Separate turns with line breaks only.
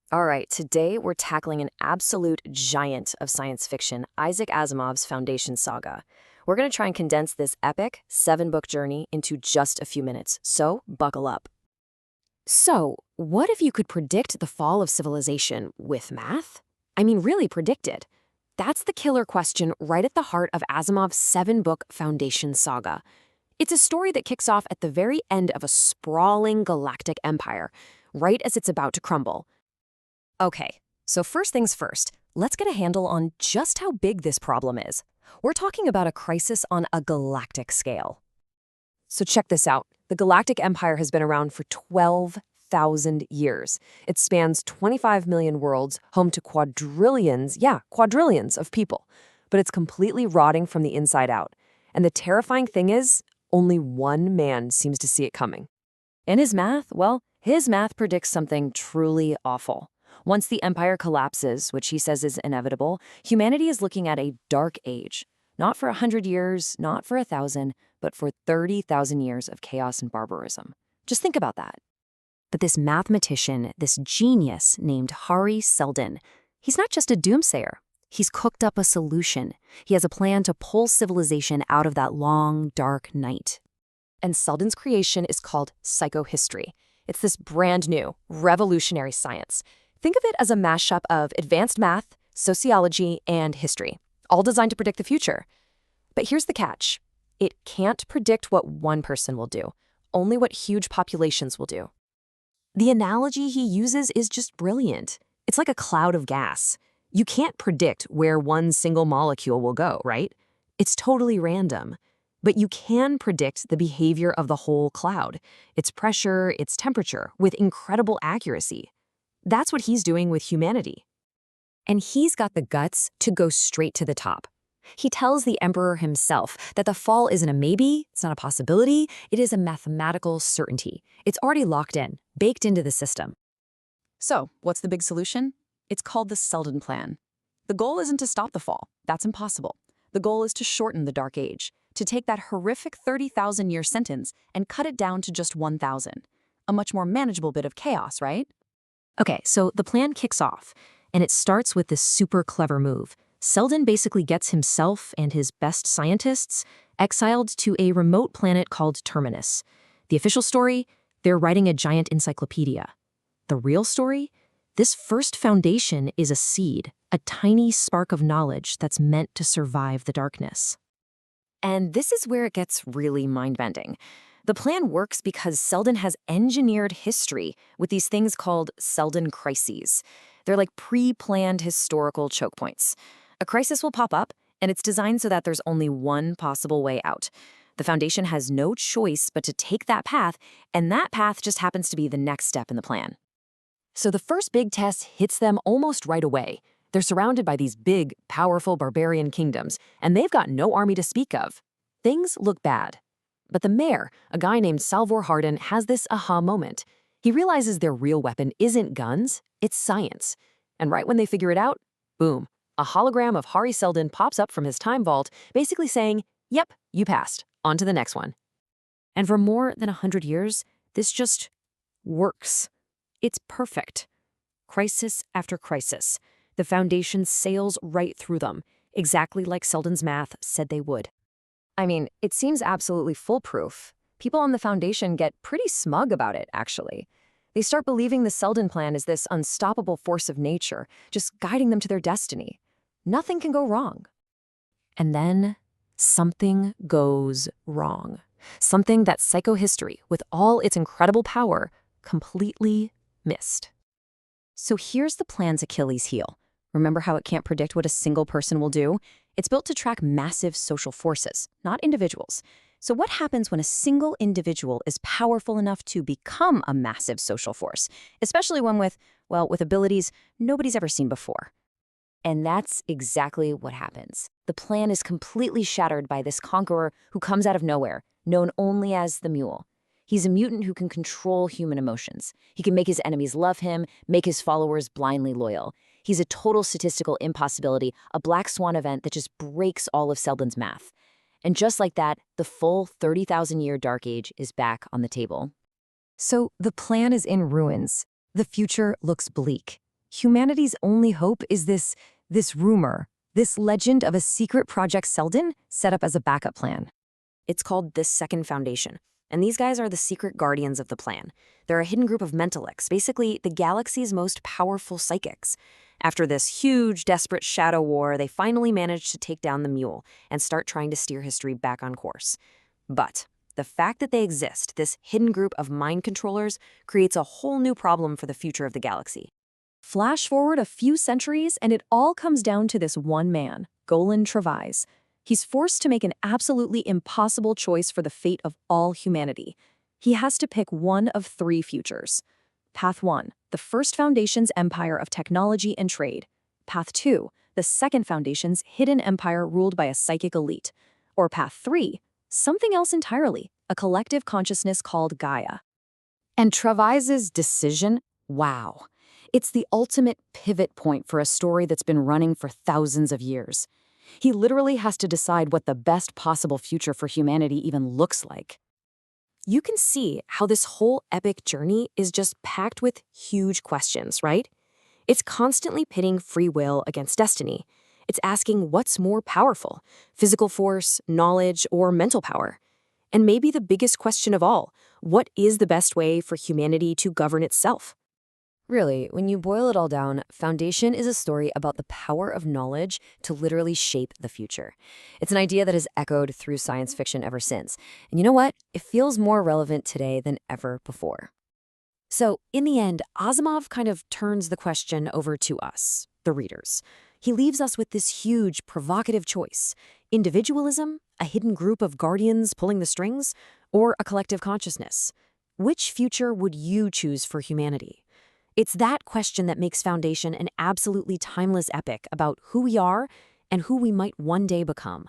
All right, today we're tackling an absolute giant of science fiction, Isaac Asimov's Foundation Saga. We're going to try and condense this epic 7-book journey into just a few minutes, so buckle up. So, what if you could predict the fall of civilization with math? I mean, really predict it. That's the killer question right at the heart of Asimov's 7-book Foundation Saga. It's a story that kicks off at the very end of a sprawling galactic empire, right as it's about to crumble. Okay, so first things first, let's get a handle on just how big this problem is. We're talking about a crisis on a galactic scale. So check this out. The Galactic Empire has been around for 12,000 years. It spans 25 million worlds, home to quadrillions of people. But it's completely rotting from the inside out. And the terrifying thing is, only one man seems to see it coming. And his math predicts something truly awful. Once the empire collapses, which he says is inevitable, humanity is looking at a dark age. Not for 100 years, not for 1,000, but for 30,000 years of chaos and barbarism. Just think about that. But this mathematician, this genius named Hari Seldon, he's not just a doomsayer. He's cooked up a solution. He has a plan to pull civilization out of that long, dark night. And Seldon's creation is called psychohistory. It's this brand new, revolutionary science. Think of it as a mashup of advanced math, sociology, and history, all designed to predict the future. But here's the catch. It can't predict what one person will do, only what huge populations will do. The analogy he uses is just brilliant. It's like a cloud of gas. You can't predict where one single molecule will go, right? It's totally random. But you can predict the behavior of the whole cloud, its pressure, its temperature, with incredible accuracy. That's what he's doing with humanity. And he's got the guts to go straight to the top. He tells the emperor himself that the fall isn't a maybe, it's not a possibility, it is a mathematical certainty. It's already locked in, baked into the system.
So, what's the big solution? It's called the Seldon Plan. The goal isn't to stop the fall. That's impossible. The goal is to shorten the Dark Age, to take that horrific 30,000-year sentence and cut it down to just 1,000. A much more manageable bit of chaos, right?
Okay, so the plan kicks off, and it starts with this super clever move. Seldon basically gets himself and his best scientists exiled to a remote planet called Terminus. The official story, they're writing a giant encyclopedia. The real story? This first foundation is a seed, a tiny spark of knowledge that's meant to survive the darkness. And this is where it gets really mind-bending. The plan works because Seldon has engineered history with these things called Seldon crises. They're like pre-planned historical choke points. A crisis will pop up, and it's designed so that there's only one possible way out. The Foundation has no choice but to take that path, and that path just happens to be the next step in the plan. So the first big test hits them almost right away. They're surrounded by these big, powerful barbarian kingdoms, and they've got no army to speak of. Things look bad. But the mayor, a guy named Salvor Hardin, has this aha moment. He realizes their real weapon isn't guns, it's science. And right when they figure it out, boom, a hologram of Hari Seldon pops up from his time vault, basically saying, yep, you passed, on to the next one. And for more than 100 years, this just works. It's perfect. Crisis after crisis. The Foundation sails right through them, exactly like Seldon's math said they would. I mean, it seems absolutely foolproof. People on the Foundation get pretty smug about it, actually. They start believing the Seldon Plan is this unstoppable force of nature, just guiding them to their destiny. Nothing can go wrong. And then something goes wrong. Something that psychohistory, with all its incredible power, completely missed. So here's the plan's Achilles heel. Remember how it can't predict what a single person will do? It's built to track massive social forces, not individuals. So what happens when a single individual is powerful enough to become a massive social force, especially one with abilities nobody's ever seen before? And that's exactly what happens. The plan is completely shattered by this conqueror who comes out of nowhere, known only as the Mule. He's a mutant who can control human emotions. He can make his enemies love him, make his followers blindly loyal. He's a total statistical impossibility, a black swan event that just breaks all of Seldon's math. And just like that, the full 30,000-year Dark Age is back on the table. So the plan is in ruins. The future looks bleak.
Humanity's only hope is this rumor, this legend of a secret Project Seldon set up as a backup plan.
It's called the Second Foundation, and these guys are the secret guardians of the plan. They're a hidden group of mentalics, basically the galaxy's most powerful psychics. After this huge, desperate shadow war, they finally managed to take down the mule and start trying to steer history back on course. But the fact that they exist, this hidden group of mind controllers, creates a whole new problem for the future of the galaxy.
Flash forward a few centuries, and it all comes down to this one man, Golan Trevise. He's forced to make an absolutely impossible choice for the fate of all humanity. He has to pick one of three futures. Path 1, the First Foundation's empire of technology and trade. Path 2, the Second Foundation's hidden empire ruled by a psychic elite. Or Path 3, something else entirely, a collective consciousness called Gaia.
And Trevise's decision? Wow. It's the ultimate pivot point for a story that's been running for thousands of years. He literally has to decide what the best possible future for humanity even looks like.
You can see how this whole epic journey is just packed with huge questions, right? It's constantly pitting free will against destiny. It's asking what's more powerful, physical force, knowledge, or mental power. And maybe the biggest question of all, what is the best way for humanity to govern itself? Really, when you boil it all down, Foundation is a story about the power of knowledge to literally shape the future. It's an idea that has echoed through science fiction ever since. And you know what? It feels more relevant today than ever before. So, in the end, Asimov kind of turns the question over to us, the readers. He leaves us with this huge, provocative choice. Individualism, a hidden group of guardians pulling the strings, or a collective consciousness? Which future would you choose for humanity? It's that question that makes Foundation an absolutely timeless epic about who we are and who we might one day become.